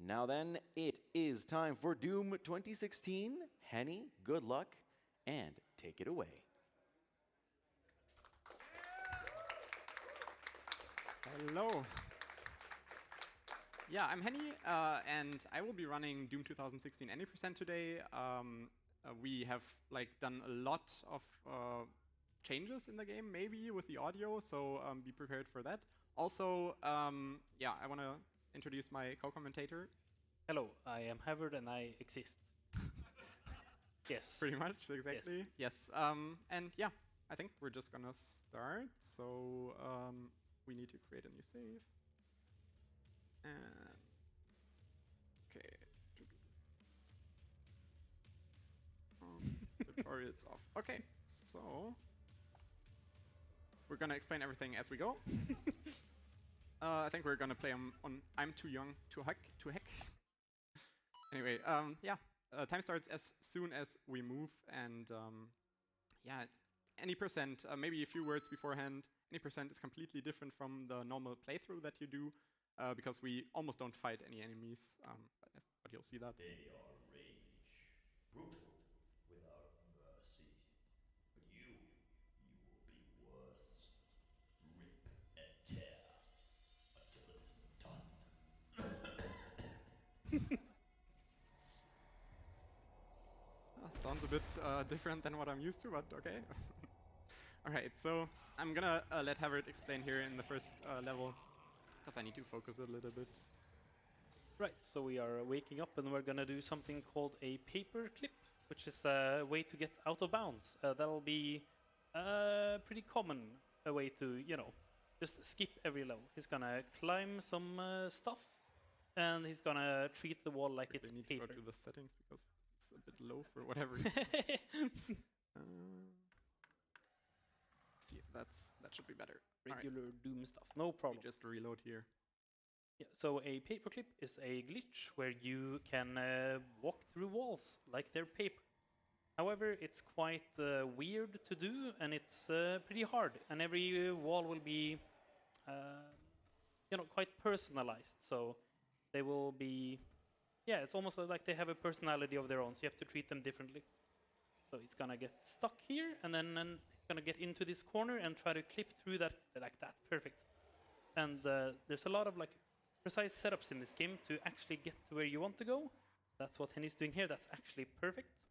Now then, it is time for Doom 2016. Henny, good luck, and take it away. Hello. Yeah, I'm Henny, and I will be running Doom 2016 any percent today. We have done a lot of changes in the game, maybe with the audio, so be prepared for that. Also, yeah, I want to introduce my co-commentator. Hello, I am Havard and I exist. Yes. Pretty much, exactly. Yes. And yeah, I think we're just gonna start. So we need to create a new save. And okay. Tutorial's off. Okay, so we're gonna explain everything as we go. I think we're gonna play on I'm Too Young to Hack. Anyway, yeah, time starts as soon as we move, and yeah, any percent, maybe a few words beforehand, any percent is completely different from the normal playthrough that you do, because we almost don't fight any enemies, but you'll see that. They are rage, brutal, without mercy. But you will be worse. Rip and tear until it is done. Sounds a bit different than what I'm used to, but okay. Alright, so I'm gonna let Havard explain here in the first level, because I need to focus a little bit. Right, so we are waking up and we're gonna do something called a paper clip, which is a way to get out of bounds. That'll be a pretty common way to, you know, just skip every level. He's gonna climb some stuff, and he's gonna treat the wall like it's need paper. to go to the settings because it's a bit low for whatever reason. See, that should be better. Regular Doom stuff, no problem. We just reload here. Yeah, so a paperclip is a glitch where you can walk through walls like they're paper. However, it's quite weird to do, and it's pretty hard. And every wall will be, you know, quite personalized. So they will be, yeah, it's almost like they have a personality of their own. So you have to treat them differently. So it's gonna get stuck here, and then it's gonna get into this corner and try to clip through that like that. Perfect. And there's a lot of precise setups in this game to actually get to where you want to go. That's what Henny's doing here. That's actually perfect.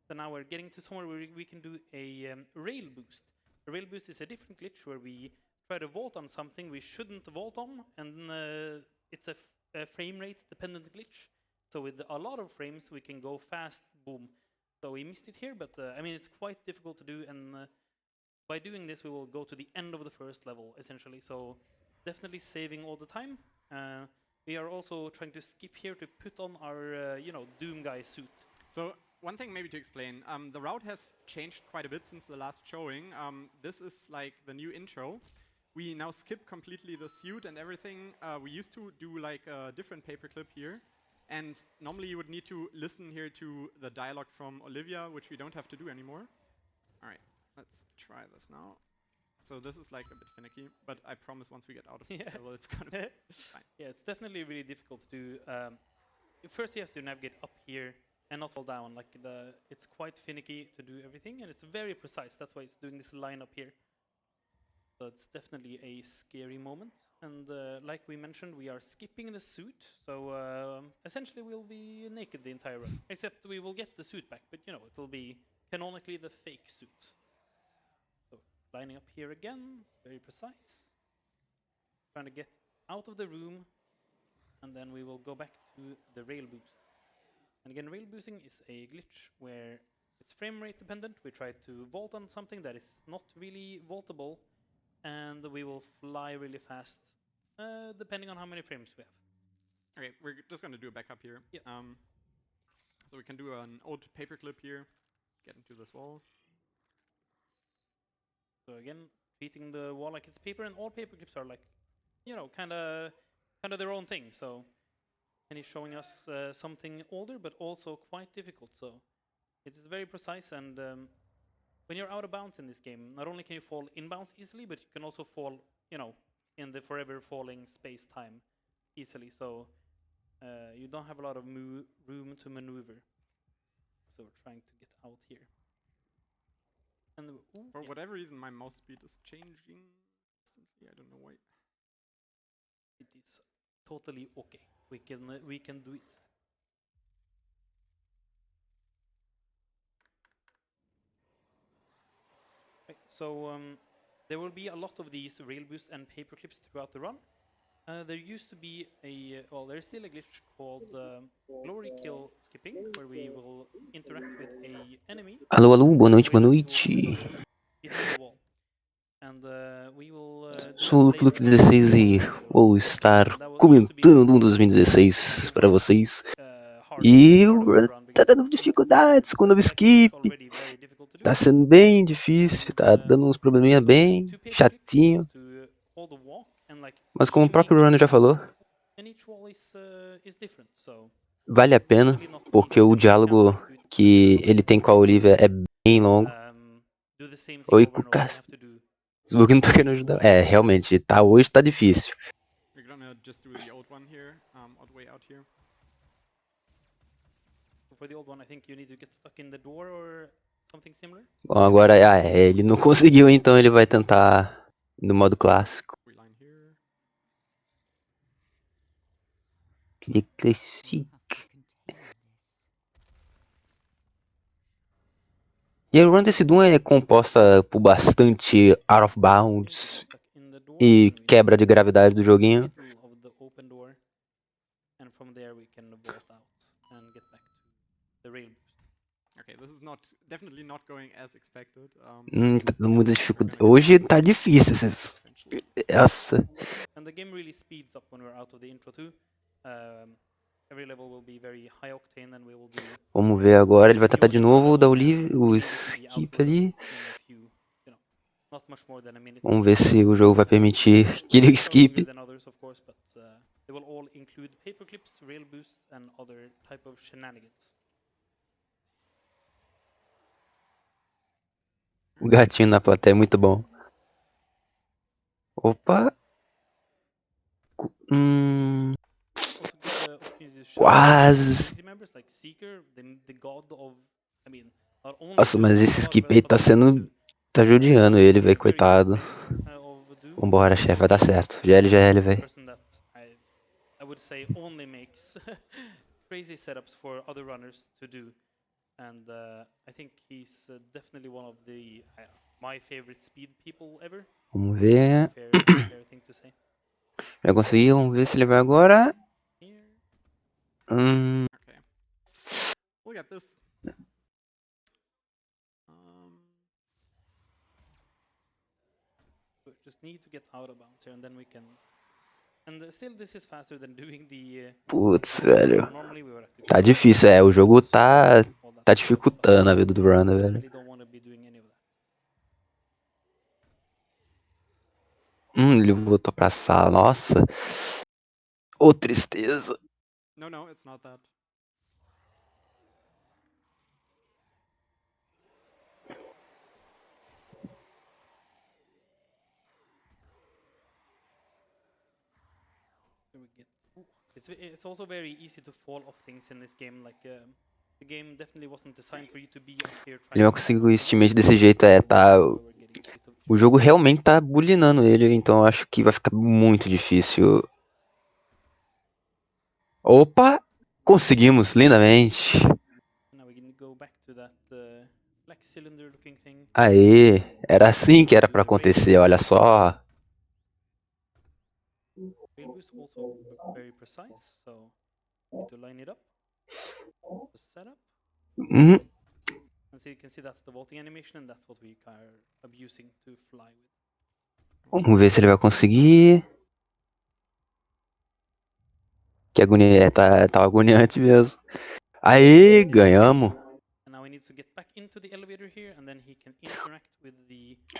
So now we're getting to somewhere where we can do a rail boost. A rail boost is a different glitch where we try to vault on something we shouldn't vault on, and it's a frame rate dependent glitch. So with a lot of frames, we can go fast, boom. So we missed it here, but I mean, it's quite difficult to do, and by doing this, we will go to the end of the first level, essentially. So definitely saving all the time. We are also trying to skip here to put on our, you know, Doom guy suit. So one thing maybe to explain, the route has changed quite a bit since the last showing. This is like the new intro. We now skip completely the suit and everything. We used to do like a different paperclip here. And normally you would need to listen here to the dialogue from Olivia, which we don't have to do anymore. All right, let's try this now. So this is like a bit finicky, but I promise once we get out of this level, it's gonna be fine. Yeah, it's definitely really difficult to do. First, you have to navigate up here and not fall down. It's quite finicky to do everything, and it's very precise. That's why it's doing this line up here. So it's definitely a scary moment. And like we mentioned, we are skipping the suit. So essentially, we'll be naked the entire run. Except we will get the suit back, but you know, it'll be canonically the fake suit. So lining up here again, it's very precise. Trying to get out of the room, and then we will go back to the rail boost. And again, rail boosting is a glitch where it's frame rate dependent. We try to vault on something that is not really vaultable, and we will fly really fast, depending on how many frames we have. Okay, we're just going to do a backup here. Yep. So we can do an old paperclip here, get into this wall. So again, treating the wall like it's paper, and all paperclips are like, you know, kind of their own thing. So, and he's showing us something older, but also quite difficult. So it is very precise, and when you're out of bounds in this game, not only can you fall inbounds easily, but you can also fall, you know, in the forever falling space-time easily. So you don't have a lot of room to maneuver. So we're trying to get out here. And For whatever reason, my mouse speed is changing. I don't know why. it is totally okay. We can do it. Right, so there will be a lot of these rail boosts and paper clips throughout the run. There used to be there's still a glitch called glory kill skipping, where we will interact with a enemy. Alô, alô, boa Some noite, boa way that it will noite. hit us behind the wall. And we will Sou o Luke display Luke 16 e vou estar comentando um 2016 para vocês. E o run tá dando dificuldades com o novo skip. Tá sendo bem difícil, tá dando uns probleminha bem chatinho. Mas como o próprio Runner já falou, vale a pena, porque o diálogo que ele tem com a Olivia é bem longo. Oi, Cucas. O Bug não tá querendo ajudar. É, realmente, hoje tá difícil. We're gonna just do the old one here, old way out here. For the old one, I think you need to get stuck in the door or something similar. Bom, agora ele não conseguiu, então ele vai tentar no modo clássico. Reline here. Clique. E a run desse Doom é composta por bastante out of bounds e quebra de gravidade do joguinho. Middle of the open door, and from there we can vault out and get back to the rail boost. Okay, this is definitely not going as expected. Tá dando muita dificuldade. Hoje tá difícil. Nossa. And the game really speeds up when we're out of the intro too. Every level will be very high octane, and we will do. Vamos ver agora. Ele vai tentar de novo dar o skip ali. Not much more than a minute. Vamos ver se o jogo vai permitir que ele skip. Than others, of course, but they will all include paper clips, rail boosts, and other type of shenanigans. O gatinho na plateia é muito bom. Opa. Quase. Nossa, mas esse skip aí tá judiando ele, velho, coitado. Vambora, chefe, vai dar certo. GL, velho. I would say only makes crazy setups for other runners to do, and I think he's definitely one of the my favorite speed people ever. Vamos ver. Fair thing to say. Já consegui, vamos ver se ele vai agora. Okay. We'll get this. We just need to get out of bounds here, and then we can. And still, this is faster than doing the. Putz, velho. Tá difícil, o jogo tá dificultando a vida do runner, velho. Ele voltou pra sala, nossa. Ô, tristeza. No, it's not that. It's also very easy to fall off things in this game. Like the game definitely wasn't designed for you to be up here. Ele vai conseguir o estimate desse jeito, tá. O jogo realmente tá bulinando ele, então eu acho que vai ficar muito difícil. Opa! Conseguimos, lindamente. Aê! Era assim que era pra acontecer, olha só. Also very precise, so need to line it up. The setup. And so you can see that's the vaulting animation, and that's what we are abusing to fly with. Vamos ver se ele vai conseguir. Que agonia, tá agoniante mesmo. Aê, ganhamos.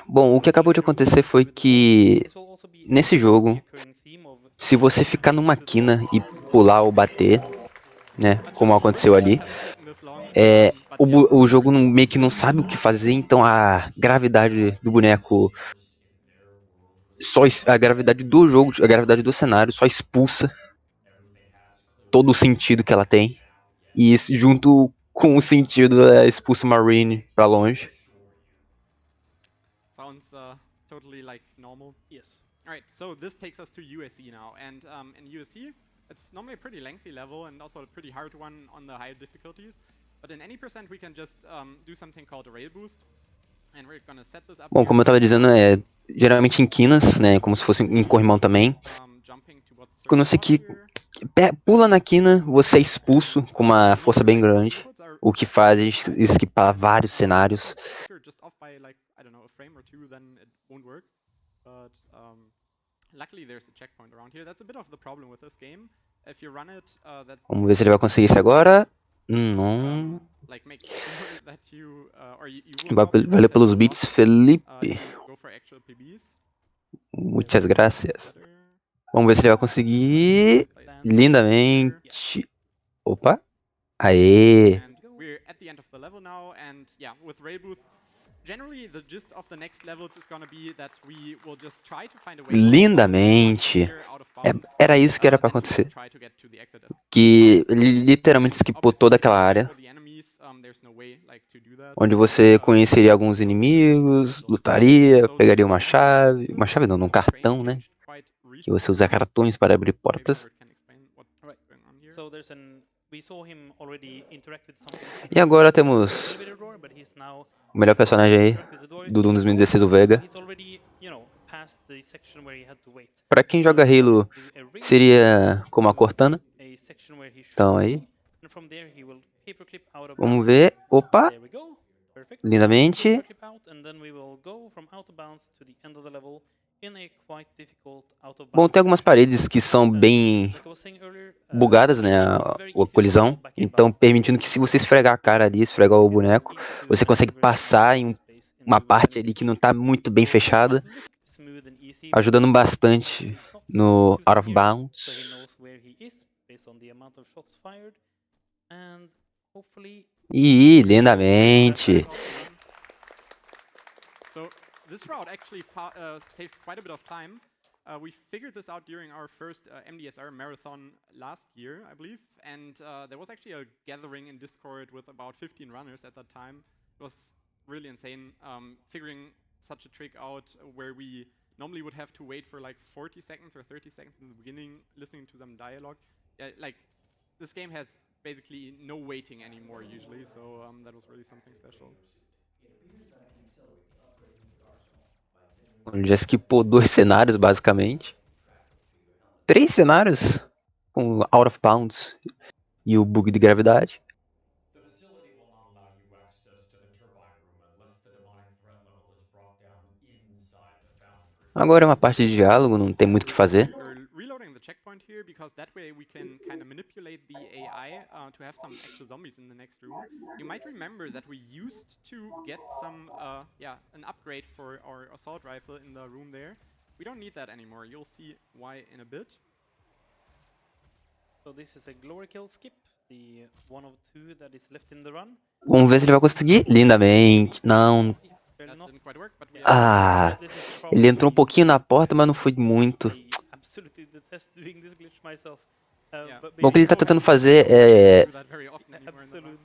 Bom, o que acabou de acontecer foi que nesse jogo, se você ficar numa quina e pular ou bater, né, como aconteceu ali, o jogo meio que não sabe o que fazer, então a gravidade do boneco, a gravidade do jogo, a gravidade do cenário só expulsa todo o sentido que ela tem. E isso, junto com o sentido expulso Marine pra longe. Sounds totally like normal. Yes. Alright, so this takes us to USC now. And in USC, it's normally a pretty lengthy level and also a pretty hard one on the higher difficulties. But in any percent, we can just do something called a rail boost. And we're gonna set this up. Bom, como eu tava dizendo, geralmente em quinas, né, como se fosse em corrimão também. Quando você pula na quina, você é expulso com uma força bem grande, o que faz esquipar vários cenários. Vamos ver se ele vai conseguir isso agora. Não. Valeu pelos beats, Felipe. Muitas graças. Vamos ver se ele vai conseguir. Lindamente. Opa. Aê. Lindamente. Era isso que era pra acontecer. Que ele literalmente skipou toda aquela área. Onde você conheceria alguns inimigos, lutaria, pegaria uma chave. Uma chave não, um cartão, né? Que você usa cartões para abrir portas. E agora temos o melhor personagem aí do Doom 2016, o Vega. Pra quem joga Halo, seria como a Cortana. Então aí. Vamos ver. Opa! Lindamente. Bom, tem algumas paredes que são bem bugadas, né, a colisão, então permitindo que se você esfregar a cara ali, esfregar o boneco, você consegue passar em uma parte ali que não está muito bem fechada, ajudando bastante no Out of Bounds. E lindamente. So this route actually saves quite a bit of time. We figured this out during our first MDSR marathon last year, I believe, and there was actually a gathering in Discord with about 15 runners at that time. It was really insane figuring such a trick out where we normally would have to wait for like 40 seconds or 30 seconds in the beginning, listening to some dialogue. Like, this game has basically no waiting anymore usually, so that was really something special. Ele já skipou 2 cenários, basicamente. 3 cenários com Out of Bounds e o bug de gravidade. Agora é uma parte de diálogo, não tem muito o que fazer. Reloading the checkpoint here because that way we can kind of manipulate the AI to have some actual zombies in the next room. You might remember that we used to get some, an upgrade for our assault rifle in the room there. We don't need that anymore. You'll see why in a bit. So this is a glory kill skip, the one of 2 that is left in the run. Vamos ver se ele vai conseguir. Lindamente. Não. Ah, ele entrou um pouquinho na porta, mas não foi muito. Bom, o que ele está tentando fazer é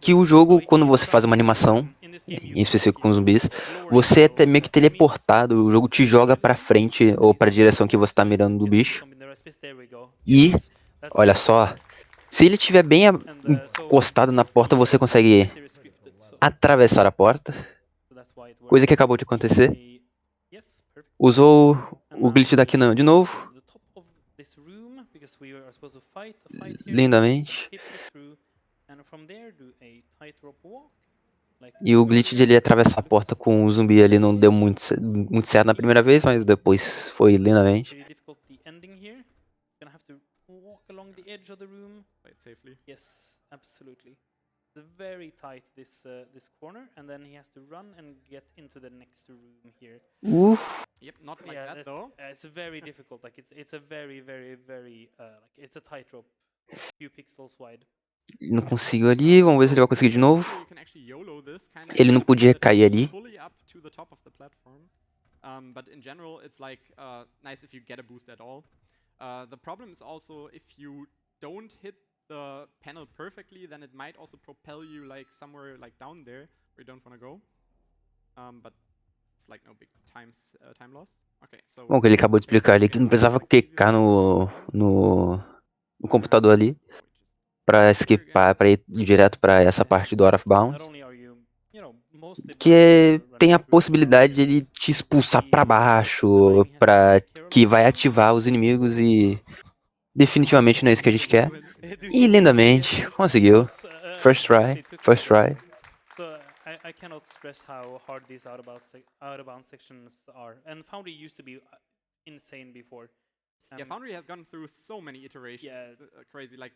que o jogo, quando você faz uma animação, em específico com zumbis, você é meio que teleportado, o jogo te joga pra frente ou pra direção que você tá mirando do bicho. E, olha só, se ele estiver bem encostado na porta, você consegue atravessar a porta, coisa que acabou de acontecer. Usou o glitch daqui não, de novo. Lindamente. E o glitch de ele atravessar a porta com o zumbi ali não deu muito certo na primeira vez, mas depois foi lindamente. Very tight this corner, and then he has to run and get into the next room here. Yep, not like that though. It's very difficult. Like it's a very like it's a tightrope, few pixels wide. Não conseguiu ali, vamos ver se ele vai conseguir de novo. Ele não podia cair ali. But in general, it's like nice if you get a boost at all. The problem is also if you don't hit the panel perfectly, then it might also propel you like somewhere like down there where you don't want to go. But it's like no big time loss. Okay, so Bom, que ele acabou de explicar ali que não precisava clicar no computador ali para skipar, para ir direto para essa parte do Out of Bounds. Que tem a possibilidade de ele te expulsar para baixo, para que vai ativar os inimigos e definitivamente não é isso que a gente quer. E lindamente conseguiu. First try, first try. So I cannot stress how hard these out of bounds sections are. And Foundry used to be insane before. Yeah, Foundry has gone through so many iterations. Yeah. It's, crazy. Like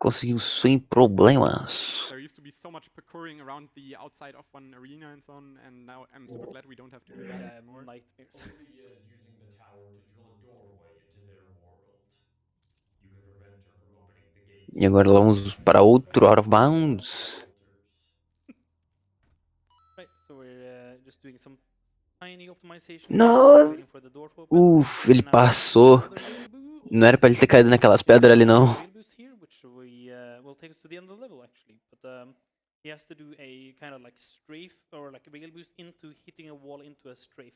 Conseguiu sem problemas. there used to be so much parkouring around the outside of one arena and so on, and now I'm super glad we don't have to do that anymore. Nightmares. Olivia is using the tower to drill a doorway into their world. You can prevent her from opening the gate. E agora vamos para outro Out of Bounds. Right, so we're just doing some tiny optimization. Nossa! Uff, ele passou. Não era pra ele ter caído naquelas pedras ali, não. Which will take us to the end of the level actually, but he has to do a kind of like strafe or like a rail boost into hitting a wall into a strafe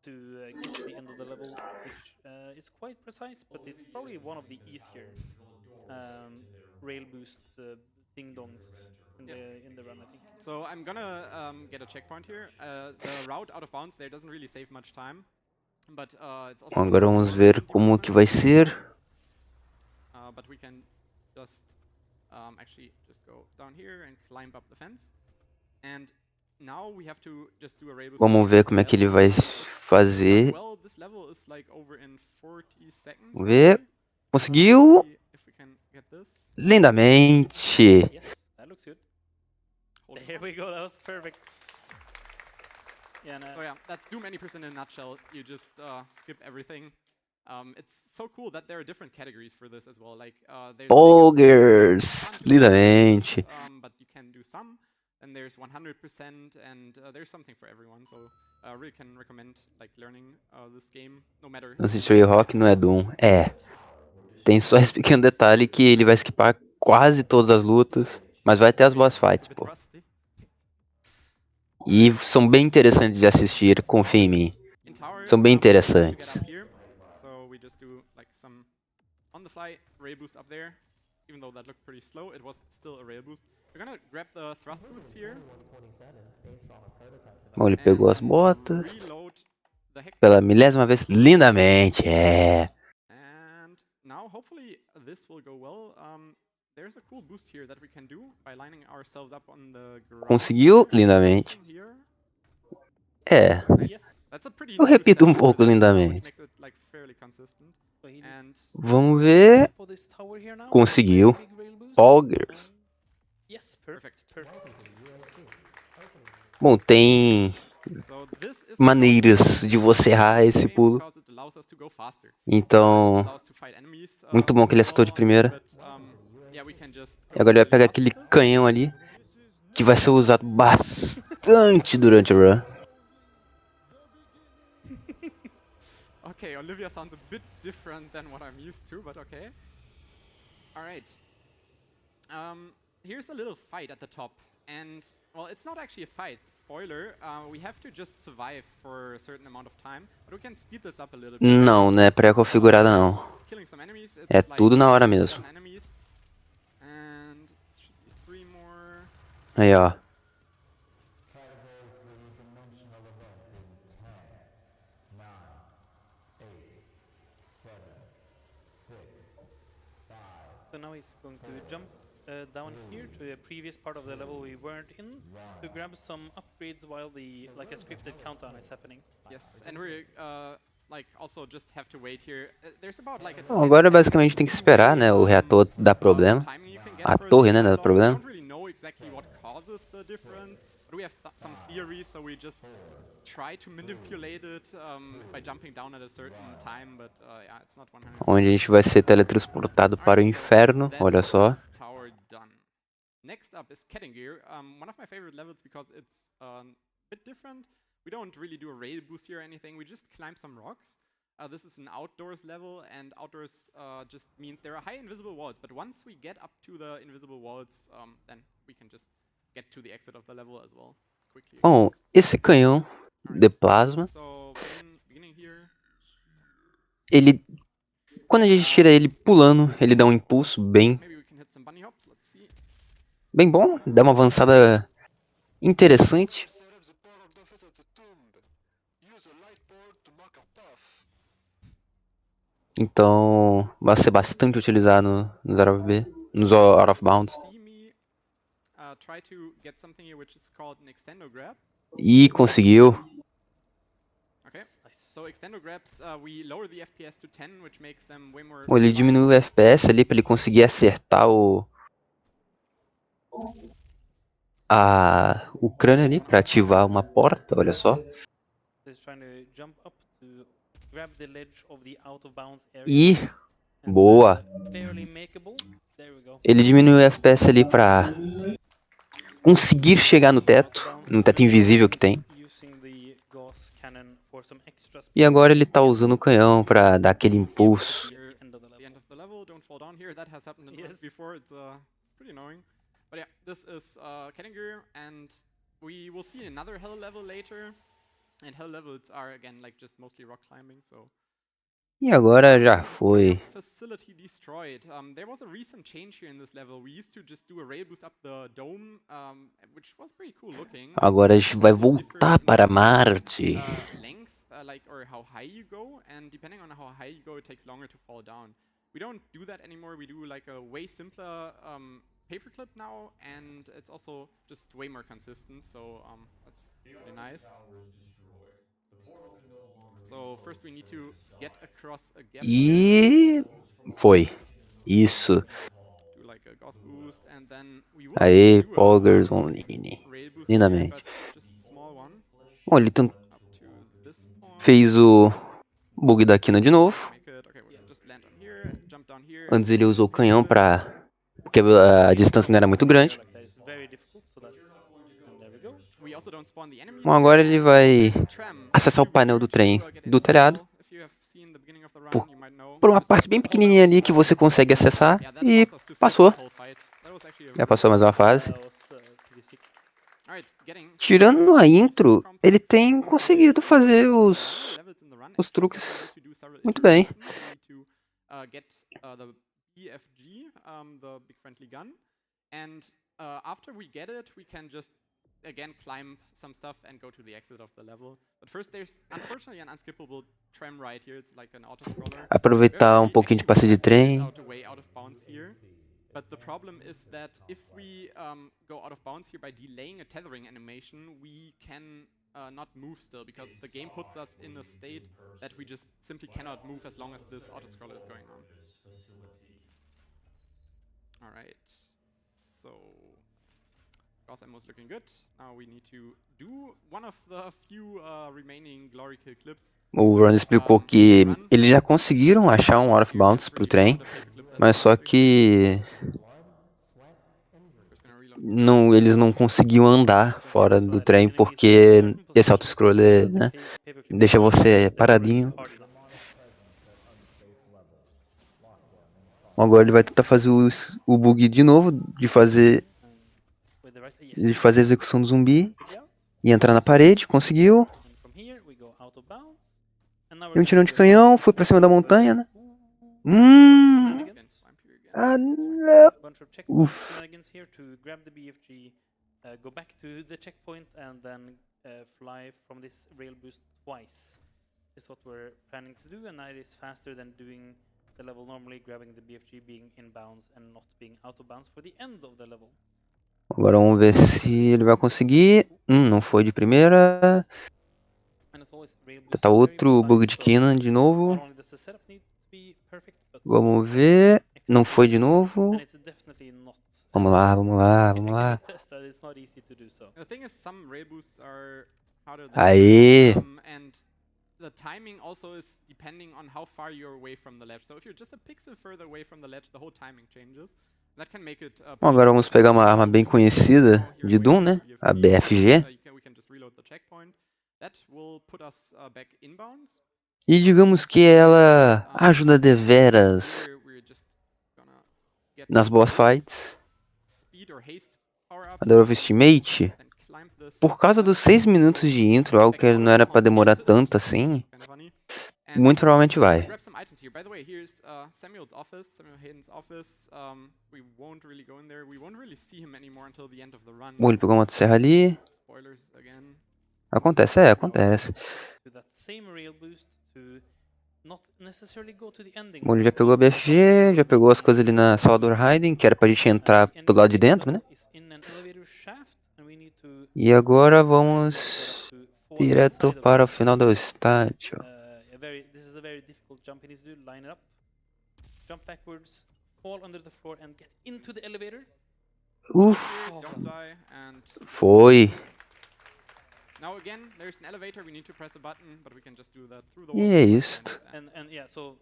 to get to the end of the level, which is quite precise, but it's probably one of the easier rail boost ding dongs in the run, I think. So I'm gonna get a checkpoint here. The route out of bounds there doesn't really save much time, but it's also Agora vamos ver como que vai ser. But we can just actually just go down here and climb up the fence. And now we have to just do a rail boost. Vamos ver como é que ele vai fazer. Well, this level is like over in 40 seconds. Vamos ver. Conseguiu. If we can get this. Lindamente. Yes, that looks good. There we go, that was perfect. Yeah, so yeah, that's Doom 80% in a nutshell. You just skip everything. It's so cool that there are different categories for this as well. Like there's Poggers, lindamente. But you can do some. And there's 100%, and there's something for everyone. So I really can recommend like learning this game, no matter. O Stray Rock não é Doom. É. Tem só esse pequeno detalhe que ele vai skipar quase todas as lutas, mas vai ter as boss fights, pô. E são bem interessantes de assistir, confia em mim. São bem interessantes. So we just do like some on the fly rail boost up there. Even though that looked pretty slow, it was still a rail boost. We're gonna grab the thrust boots here. Bom, ele pegou as botas. Pela milésima vez, lindamente, é. And now hopefully this will go well. There's a cool boost here that we can do by lining ourselves up on the ground. Conseguiu lindamente. É. Eu repito um pouco lindamente. Vamos ver. Conseguiu. Poggers. Bom, tem maneiras de você errar esse pulo. Então, muito bom que ele acertou de primeira. E agora ele vai pegar aquele canhão ali, que vai ser usado bastante durante a run. Okay, Olivia sounds a bit different than what I'm used to, but okay. All right. Here's a little fight at the top, and well, it's not actually a fight. Spoiler. We have to just survive for a certain amount of time, but we can speed this up a little bit. Não, não é pré-configurada não. É tudo na hora mesmo. Aí, ó. So now he's going to jump down here to the previous part of the level we weren't in to grab some upgrades while the like a scripted countdown is happening. Yes, and we like also just have to wait here. There's about like a Bom, agora basicamente tem que esperar, né, o reator dar problema. A torre, né, dá problema. I don't really know exactly what causes the difference, but we have some theories, so we just try to manipulate it by jumping down at a certain time, but yeah, it's not 100%. Onde a gente vai ser teletransportado para o inferno, olha só. Next up is Ketting Gear, one of my favorite levels because it's a bit different. We don't really do a rail boost here or anything, we just climb some rocks. this is an outdoors level, and outdoors just means there are high invisible walls. But once we get up to the invisible walls, then we can just get to the exit of the level as well quickly. Bom, esse canhão de plasma, So beginning here. ele, quando a gente tira ele pulando, ele dá um impulso Maybe we can hit some bunny hops. Let's see. bem bom, dá uma avançada interessante. Então, vai ser bastante utilizado nos out of B, nos out of bounds. See me try to get something here which is called an extendo grab. E conseguiu. Okay. So extendo grabs, we lower the FPS to 10, which makes them way more. Bom, ele diminuiu o FPS ali pra ele conseguir acertar o crânio ali pra ativar uma porta, olha só. E boa. Ele diminuiu o FPS ali pra conseguir chegar no teto invisível que tem. E agora ele tá usando o canhão pra dar aquele impulso. But yeah, this is Kettinger, and we will see another hell level later. And hell levels are again like just mostly rock climbing, so. E agora já foi. Facility destroyed. There was a recent change here in this level. We used to just do a rail boost up the dome, which was pretty cool looking. Agora a gente vai voltar para Marte. Length, like or how high you go, and depending on how high you go, it takes longer to fall down. We don't do that anymore. We do like a way simpler paperclip now, and it's also just way more consistent. So that's really nice. So first we need to get across a gap. E foi. Isso. Do like a gauss boost, and then we will Aê, Poggers online. Lindamente. Bom, ele fez o bug da quina de novo. Antes ele usou o canhão porque a distância não era muito grande. Bom, agora ele vai acessar o painel do trem do telhado. Por uma parte bem pequenininha ali que você consegue acessar. E passou. Já passou mais uma fase. Tirando a intro, ele tem conseguido fazer os truques muito bem. After we get it, we can just again climb some stuff and go to the exit of the level. But first there's unfortunately an unskippable tram right here. It's like an auto-scroller. Aproveitar pouquinho de passeio de trem. But the problem is that if we go out of bounds here by delaying a tethering animation, we can not move still, because the game puts us in a state that we just simply cannot move as long as this auto-scroller is going on. Alright, so Gauss ammo is looking good. Now we need to do one of the few remaining glory kill clips. O Ron explicou que eles já conseguiram achar um out of bounds pro trem, mas só que eles não conseguiam andar fora do trem porque esse auto-scroller, né, deixa você paradinho. Agora ele vai tentar fazer o bug de novo, de fazer a execução do zumbi e entrar na parede, conseguiu. E um tirão de canhão, foi pra cima da montanha, né? Ah, não. Uf. Go back to the checkpoint and then fly from this rail boost twice. Is what we're planning to do, and that is faster than doing the level normally, grabbing the BFG, being inbounds and not being out of bounds for the end of the level. Agora vamos ver se ele vai conseguir. Não foi de primeira. Tá outro bug de quina de novo. Vamos ver. Não foi de novo. Vamos lá, vamos lá, vamos lá. Aê! The timing also is depending on how far you're away from the ledge. So if you're just a pixel further away from the ledge, the whole timing changes. That can make it. Bom, agora vamos pegar uma arma bem conhecida de Doom, né? A BFG. We can just reload the checkpoint. That will put us back inbounds. E digamos que ela ajuda deveras nas boss fights. A Door of Estimate, por causa dos 6 minutos de intro, algo que não era pra demorar tanto assim, muito provavelmente vai. Grab some items here. By the way, here's Samuel's office, Samuel Hayden's office. We won't really go in there. We won't really see him anymore until the end of the run. Bom, ele pegou uma motosserra ali. Spoilers again. Acontece, acontece. To that same rail boost to not necessarily go to the ending. Bom, ele já pegou a BFG, já pegou as coisas ali na sala do Raiden, que era pra gente entrar pelo lado de dentro, né? E agora vamos direto para o final do estádio. This is a very difficult jump he needs to do. Line it up, jump backwards, fall under the floor and get into the elevator. Don't die and Foi. now again, there's an elevator. We need to press a button, but we can just do that through the E wall. é isto. And yeah, so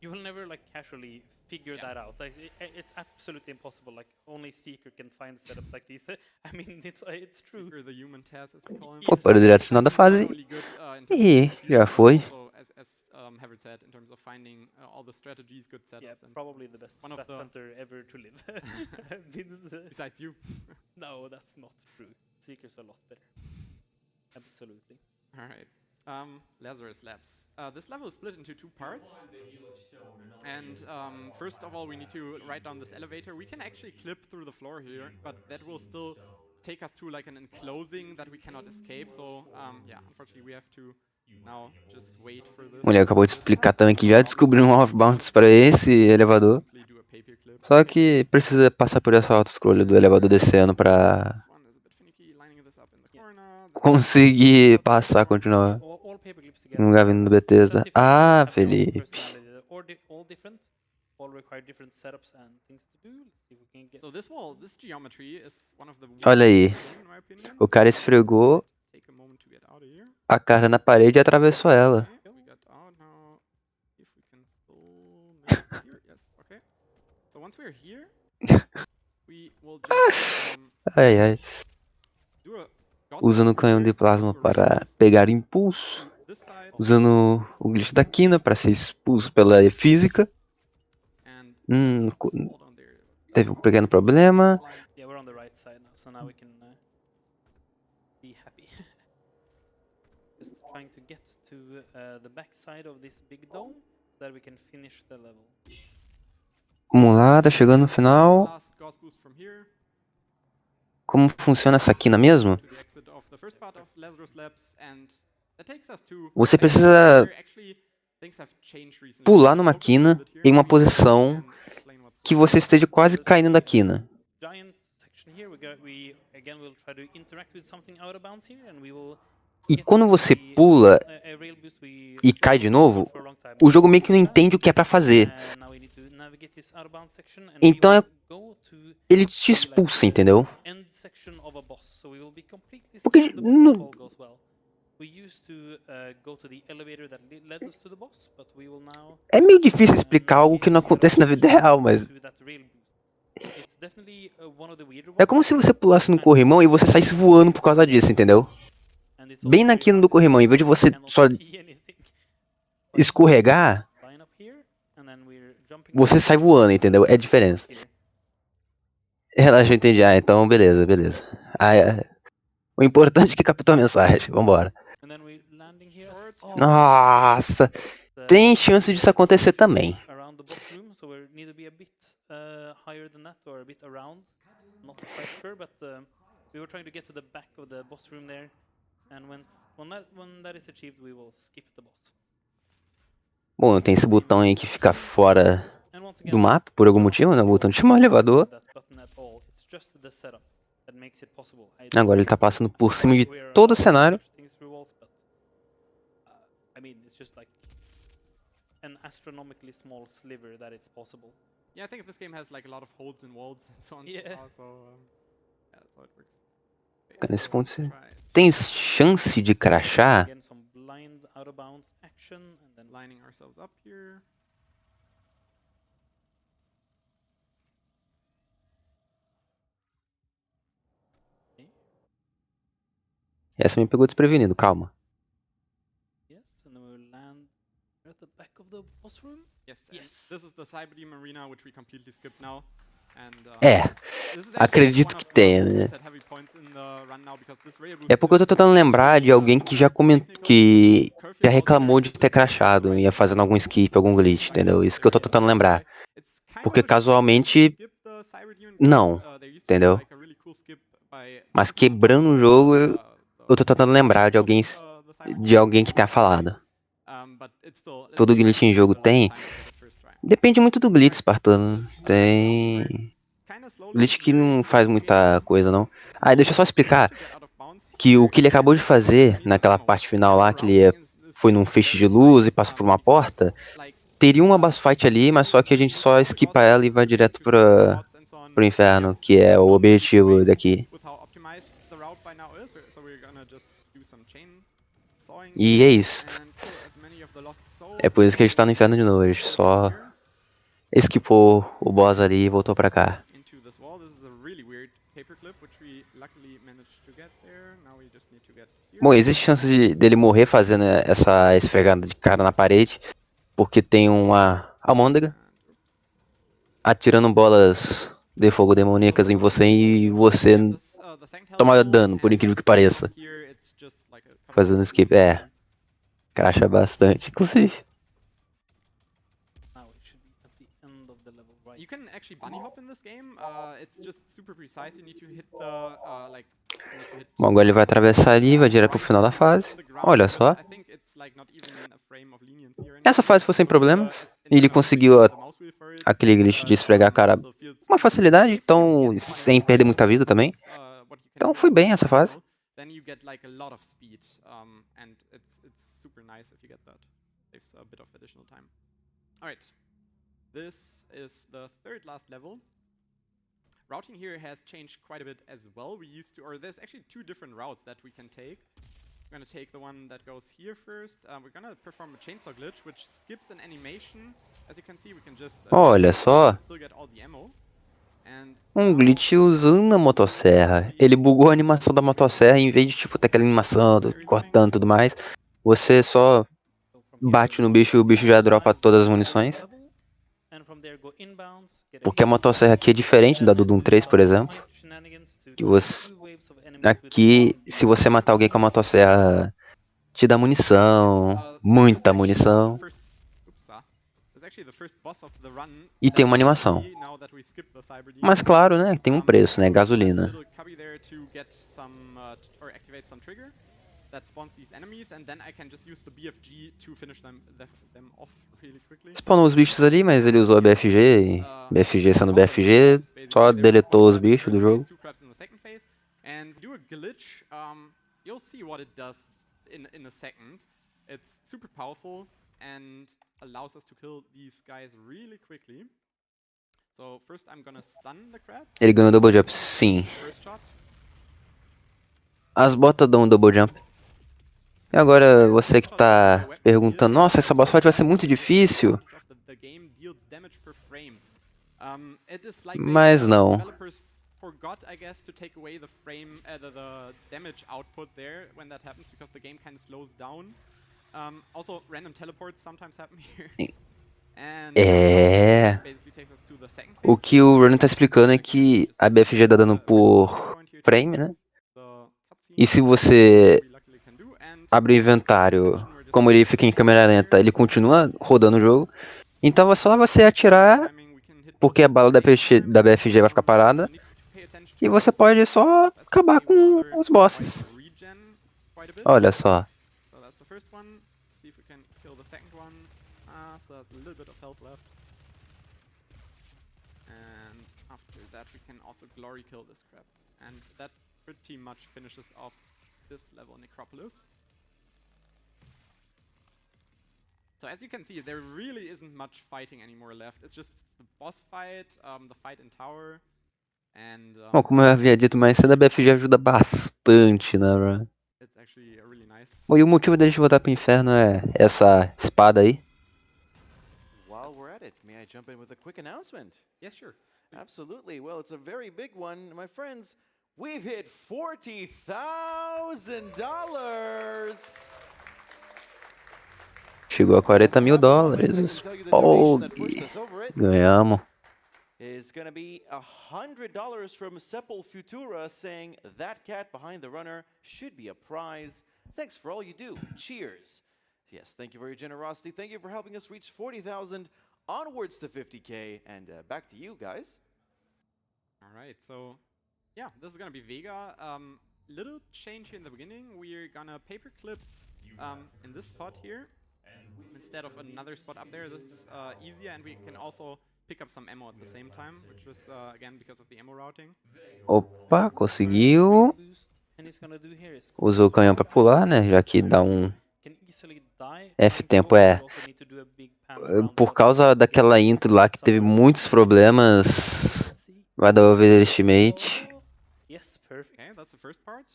you will never like casually figure that out. Like it's absolutely impossible. Like only Seeker can find setups like these. I mean, it's true. Seeker, the human Taz, as we call him. Pô, parou direto no final da fase. E já foi. As Havard said, in terms of finding all the strategies, good setups. Yeah, probably the best hunter ever to live. Besides you. No, that's not true. Seeker's a lot better. Absolutely. All right. Lazarus Labs. This level is split into two parts. And first of all, we need to write down this elevator. We can actually clip through the floor here, but that will still take us to like an enclosing that we cannot escape. So yeah, unfortunately we have to now just wait for this. Mulher acabou de explicar também que já descobriu um off-bounds para esse elevador. Só que precisa passar por essa auto-scroll do elevador descendo para conseguir passar, continuar. No lugar vindo do Bethesda. Ah, Felipe. Olha aí. O cara esfregou a cara na parede e atravessou ela. Ai, ai. Usando o canhão de plasma para pegar impulso. Usando o glitch da quina para ser expulso pela física. Teve um pequeno problema. Yeah, we're on the right side now, so now we can be happy. Just trying to get to the back side of this big dome so that we can finish the level. Vamos lá, tá chegando no final. Como funciona essa quina mesmo? Você precisa pular numa quina em uma posição que você esteja quase caindo da quina. E quando você pula e cai de novo, o jogo meio que não entende o que é pra fazer. Então ele te expulsa, entendeu? Porque é meio difícil explicar algo que não acontece na vida real, mas é como se você pulasse no corrimão e você saísse voando por causa disso, entendeu? Bem na quina do corrimão, em vez de você só escorregar, você sai voando, entendeu? É a diferença. Relaxa, eu entendi. Ah, então beleza, beleza. O importante é que captou a mensagem. Vambora. Nossa! Tem chance disso acontecer também. Bom, tem esse botão aí que fica fora do mapa, por algum motivo, né? O botão de chamar o elevador. Agora ele tá passando por cima de todo o cenário. Yeah, I think this game has like a lot of holes in walls and so on. Yeah. So yeah, that's how it works. Okay, Nesse ponto você tem chance de crashar. Lining ourselves up here. Essa me pegou desprevenido, calma. Yes, and then we will land of the boss room? Yes. Yes. This is the Cyber Demon Arena, which we completely skipped now. And É, this is actually acredito one que of the tenha, most né? reset heavy points in the run now because this rail É boost porque eu tô is tentando lembrar de alguém que já super comentou technical. que Curfew já also very reclamou de ter specific, crashado, right? ia fazendo algum skip, algum glitch, entendeu? Isso que eu tô tentando lembrar. It's kind Porque of a shame to casualmente, skip the Cyber Demon não, because there used to be entendeu? like a really cool skip by Mas jumping on top quebrando of o jogo, eu tô the tentando lembrar de top of alguém, the Cyber Demon que tenha skip, right? falado. But it's still Todo glitch em jogo a lot of tem. time to get it first try. Depende muito do glitch, Alright, Spartano. this is the third round. We're Tem kinda glitch slowly que não nearing the faz end of the game. muita coisa, não. Ah, deixa eu só Just explicar to get out of bounds que o here, que ele you acabou can de also you fazer need some naquela ammo. parte final And lá, the que ele routing foi num is feixe de very luz e tight passou por uma because porta, like teria uma boss fight ali, mas só que a gente só skipa ela e vai direto pro inferno, que é o objetivo daqui. with how optimized the route by now is. So we're gonna just do some chain sawing E here é isso. and kill as many of the lost souls É por isso que a gente tá no we inferno de can novo, a gente before we get só here skipou o boss ali e voltou pra cá. into this wall. This is a really weird paperclip, which we luckily managed to get there. Now we just need to get here. Bom, existe chance dele morrer fazendo essa esfregada de cara na parede, porque tem uma almôndega And, oops. atirando bolas de fogo demoníacas em você e você Yeah, this the second hell toma level, dano, por and incrível que from pareça. here it's just like a couple Fazendo of skip. loops É, really. cracha bastante, inclusive. Now it should be at the end of the level, right? You can actually bunny hop in this game. It's just super precise. You need to hit the like. You need to hit Bom, agora ele vai atravessar ali, vai direto pro right final da pressing fase. on the ground Olha because só. I think it's like not even a frame of leniency or Essa anything. fase foi sem We'll use problemas. the E ele internal conseguiu configuration of the mouse wheel for it, aquele glitch de but esfregar a it cara still feels com uma good. facilidade, If you então get sem 105 perder muita vida instead também. of what you can Então do foi on bem the essa final, fase. then you get like a lot of speed, and it's super nice if you get that. Saves a bit of additional time. All right, this is the third last level. Routing here has changed quite a bit as well. We used to, or there's actually two different routes that we can take. We're gonna take the one that goes here first. We're gonna perform a chainsaw glitch, which skips an animation. As you can see, we can just Olha só. and still get all the ammo. And Glitch usando a motosserra. Ele bugou a animação da motosserra em vez de tipo ter aquela animação cortando e tudo mais. Você só So from here bate no we'll bicho e o bicho já dropa todas as munições. level, and from there go inbounds, get a Porque a haste motosserra aqui é diferente da do Doom 3, por exemplo. Que você aqui, se você matar alguém com a motosserra, te dá munição, muita munição. It's actually the first boss of the run E tem that uma we're gonna animação. see now that we skip the Cyber Demon. Mas claro, né? Tem um preço, né? We'll use that Gasolina. little cubby there to get some or activate some trigger that spawns these enemies, and then I can just use the BFG to finish them off really quickly. Spawnou os bichos ali, mas ele usou a BFG. E BFG sendo BFG, só deletou os bichos do jogo. Two crabs in the second phase, and do a glitch. You'll see what it does in a second. It's super powerful and allows us to kill these guys really quickly. So first I'm gonna stun the crab. Ele ganhou double jump, sim. First shot. As botas dão um double jump. E agora você que tá perguntando, nossa, essa boss fight vai ser muito difícil. Mas não. Forgot, I guess, to take away the frame, the damage output there when that happens because the game kind of slows down. Also, random teleports sometimes happen here. And É. basically takes us to the second phase. O que o Ronan tá explicando é que a BFG dá dano por frame, né? E se você abre o inventário, como ele fica em câmera lenta, ele continua rodando o jogo. Então é só você atirar, porque a bala da BFG vai ficar parada. E você pode só acabar com os bosses. Olha só. So that's the first one. See if we can kill the second one. So there's a little bit of health left. And after that we can also glory kill this crab. And that pretty much finishes off this level Necropolis. So as you can see, there really isn't much fighting anymore left. It's just the boss fight, the fight in tower, and Bom, como eu havia dito mais cedo, a BFG ajuda bastante, né, bro? it's actually a really nice. Bom, e o motivo deles voltar pro inferno é essa espada aí. While we're at it, may I jump in with a quick announcement? Yes, sure. Please. Absolutely. Well, it's a very big one. My friends, we've hit $40,000. Chegou a 40 mil dólares. I can tell you the donation that pushed Spog. us over it Ganhamos. is going to be $100 from Sepul Futura saying that cat behind the runner should be a prize. Thanks for all you do. Cheers. Yes, thank you for your generosity. Thank you for helping us reach 40,000 onwards to 50K. And back to you guys. All right, so yeah, this is gonna be Vega. Little change here in the beginning. We're gonna paperclip in this spot here instead of another spot up there. This is easier, and we can also pick up some ammo at the same time, which is again because of the ammo routing. Opa, conseguiu. And he's gonna do here is Usou o canhão pra pular, né? Já que dá um can easily die. F-tempo. É. Por causa daquela intro lá que teve muitos problemas. Vai dar overestimate. Yes, perfect. Okay, that's the first part.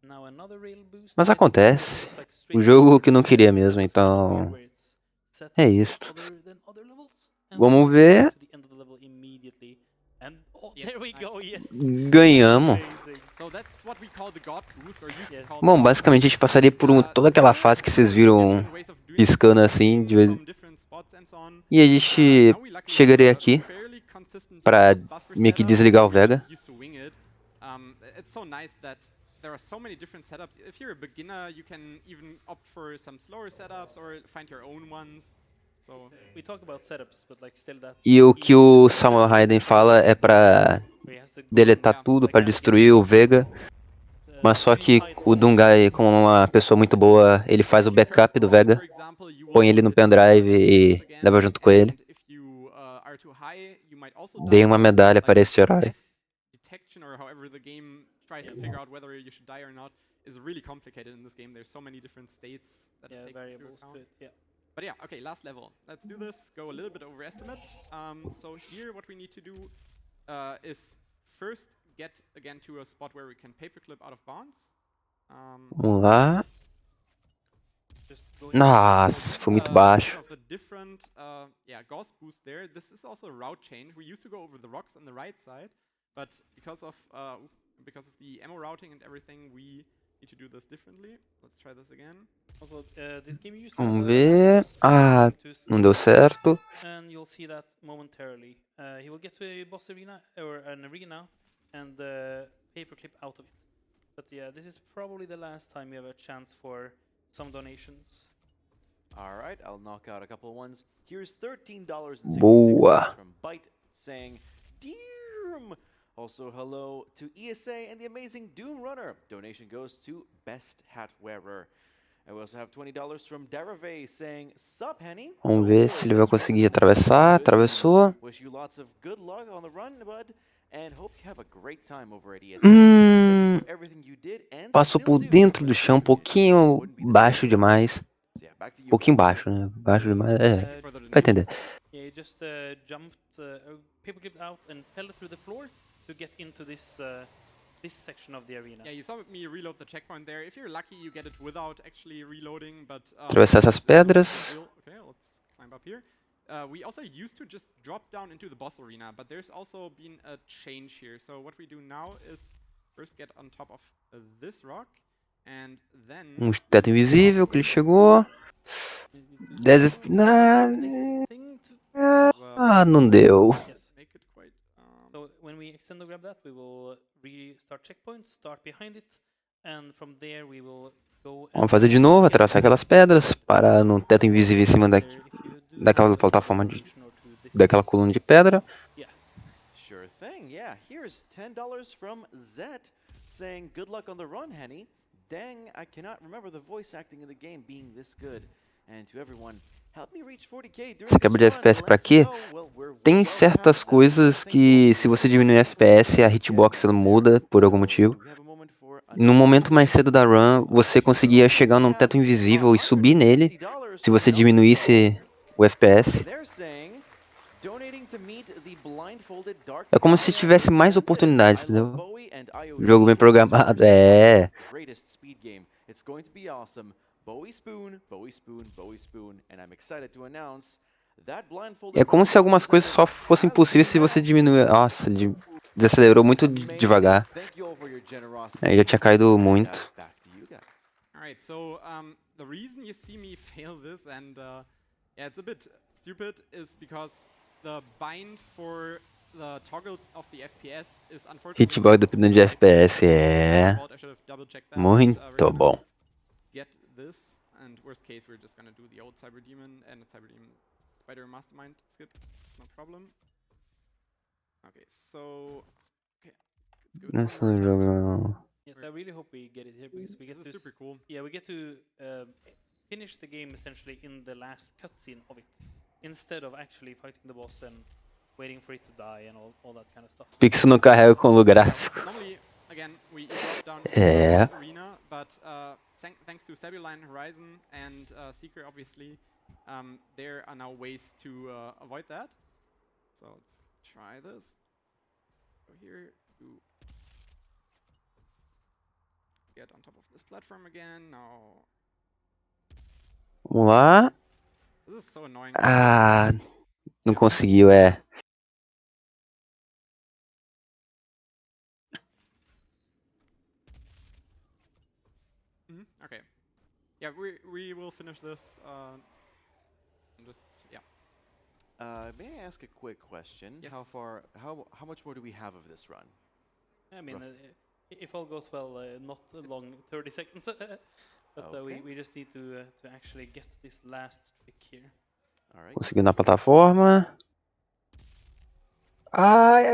Now another rail boost. Mas acontece. O jogo que não queria mesmo, então. É isto. Vamos ver. Ganhamos. Bom, basicamente a gente passaria por toda aquela fase que vocês viram piscando assim de vez. E a gente chegaria aqui para meio que desligar o Vega. It's so nice that there are so many different setups. If you're a beginner, you can even opt for some slower setups or find your own ones. So we talk about setups, but like still that. E o que o Samuel Hayden fala é pra deletar tudo, pra destruir o Vega. Mas só que o Dungai, como uma pessoa muito boa, ele faz o backup do Vega, põe ele no pendrive e leva junto com ele. Dei uma medalha para esse herói. Or however the game tries to figure out whether you should die or not is really complicated in this game. There's so many different states that it takes variables into account. to it, But yeah, okay, last level. Let's do this. Go a little bit overestimate. So here what we need to do is first get again to a spot where we can paperclip out of bounds. Vamos lá. Nossa, foi muito baixo. Of a different Gauss boost there. This is also a route change. We used to go over the rocks on the right side, but because of the ammo routing and everything, we need to do this differently. Let's try this again. Also, this game used to Vamos ver. Ah, não deu certo. And you'll see that momentarily. He will get to a boss arena or an arena and paperclip out of it. But yeah, this is probably the last time you have a chance for some donations. All right, I'll knock out a couple of ones. Here's $13.66 Boa. from Byte saying, "Dear." Also, hello to ESA and the amazing Doom Runner. Donation goes to Best Hat Wearer. And we also have $20 from Darave saying, "Sup, Henny?" Vamos ver se ele vai conseguir atravessar. Atravessou. Wish you lots of good luck on the run, bud, and hope you have a great time over at ESA. Thank you for everything you did and Passou still por do. dentro do chão, um pouquinho baixo demais. So yeah, back to you Pouquinho guys. baixo, né? Baixo demais. É, vai entender. Yeah, he just jumped, paperclipped out and fell through the floor to get into this this section of the arena. Yeah, you saw me reload the checkpoint there. If you're lucky, you get it without actually reloading, but Atravessar essas pedras. Okay, let's climb up here. We also used to just drop down into the boss arena, but there's also been a change here. So what we do now is first get on top of this rock, and then... Teto invisível que ele chegou. 10... não deu. Yes. So when we extend the grab that, we will restart checkpoint, start behind it, and from there we will go. Vamos fazer de novo, atravessar aquelas pedras, parar no teto invisível em cima daquela plataforma daquela coluna de pedra. Sure thing. Yeah, here's $10 from Zet saying, "Good luck on the run, Henny. Dang, I cannot remember the voice acting in the game being this good. And to everyone, help me reach 40K during Você quebra de FPS pra quê? Tem certas coisas que se você diminuir FPS, a hitbox ela muda por algum motivo. No momento mais cedo da run, você conseguia chegar num teto invisível e subir nele se você diminuísse o FPS. É como se tivesse mais oportunidades, entendeu? Jogo bem programado, é. It's going to be awesome. Bowie Spoon, Bowie Spoon, Bowie Spoon, and I'm excited to announce that blindfolded. É como se algumas coisas só fossem possíveis se você diminuir. Nossa, desacelerou muito devagar. Aí já tinha caído muito. Alright, so The reason you see me fail this, and yeah, it's a bit stupid, is because the bind for the toggle of the FPS is unfortunately Hitbox dependendo de right there. FPS, é. I should have double checked that. Muito We're bom. gonna get this, and worst case, we're just gonna do the old Cyber Demon and the Cyber Demon Spider Mastermind skip. It's no problem. Okay, so let's give it Nessa one more attempt. jogo. Yes, I really hope we get it here because we get This is super cool. Yeah, we get to finish the game essentially in the last cutscene of it, instead of actually fighting the boss and waiting for it to die and all that kind of stuff. Pixel não carrega com o gráfico. Normally, again, we drop down Yeah. this arena, but thanks to Sabuline, Horizon, and Seeker, obviously, there are now ways to avoid that. So let's try this. Go here, get on top of this platform again. Now, Vamos lá. this is so annoying. Ah, não conseguiu, é. Okay. Yeah, we will finish this. Just yeah. May I ask a quick question? Yes. How much more do we have of this run? I mean, Rough. if all goes well, not a long 30 seconds, but Okay. we just need to actually get this last trick here. All right. Conseguiu na plataforma. Ai,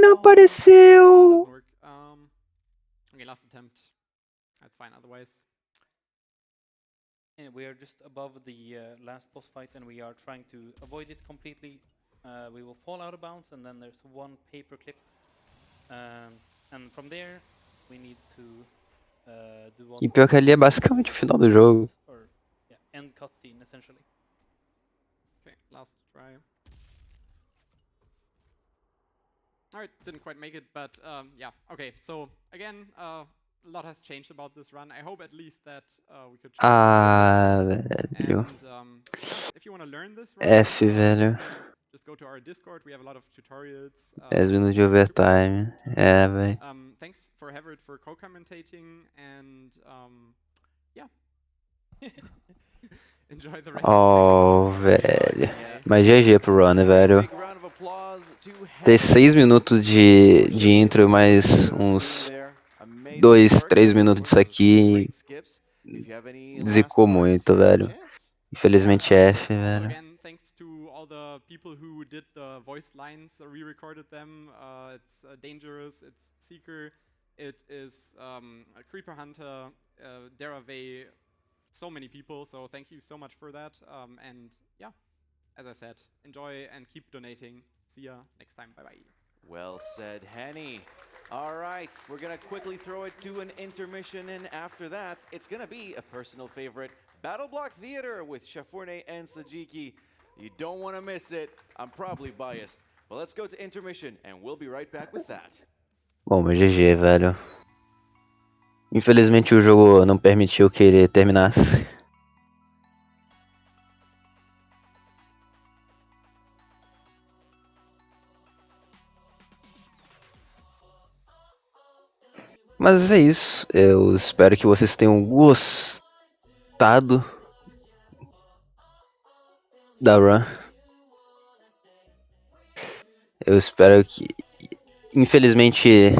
não apareceu. Doesn't work. Okay, last attempt. That's fine. Otherwise, And we are just above the last boss fight, and we are trying to avoid it completely. We will fall out of bounds, and then there's one paperclip, and from there we need to do one. E pior que ali é basicamente o final do jogo. Or yeah, end cutscene essentially. okay, last try. Alright, didn't quite make it, but yeah. Okay, so again, a lot has changed about this run. I hope at least that we could. Ah, velho. And yeah, if you want to learn this run, F, you velho. can just go to our Discord. We have a lot of tutorials. 10 minutos de overtime. É, velho. Thanks for Havard for co-commentating, and yeah. Enjoy the rest. Oh, of the run. velho. Yeah. Mas GG pro Runner, velho. Big round of applause to Ter Henry 6 minutos de for intro, showcasing mais the being uns there. Amazing 2, work. 3 minutos disso Those aqui. great skips. If you have any last Zicou words, muito, here's your velho. chance. Infelizmente F, Also, velho. again, thanks to all the people who did the voice lines, re-recorded them. It's Dangerous, it's Seeker, it is a Creeper Hunter, Derave, so many people, so thank you so much for that. And yeah, as I said, enjoy and keep donating. See ya next time. Bye-bye. Well said, Henny. All right, we're going to quickly throw it to an intermission, and after that, it's going to be a personal favorite, Battle Block Theater with Shafurne and Sajiki. You don't want to miss it. I'm probably biased. But let's go to intermission, and we'll be right back with that. Bom, meu GG, velho. Infelizmente o jogo não permitiu que ele terminasse. Mas é isso. Eu espero que vocês tenham gostado da run. Eu espero que... Infelizmente...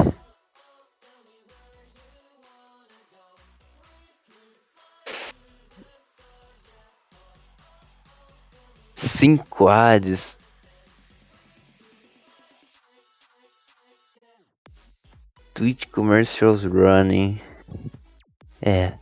Cinco ads. Twitch commercials running. É.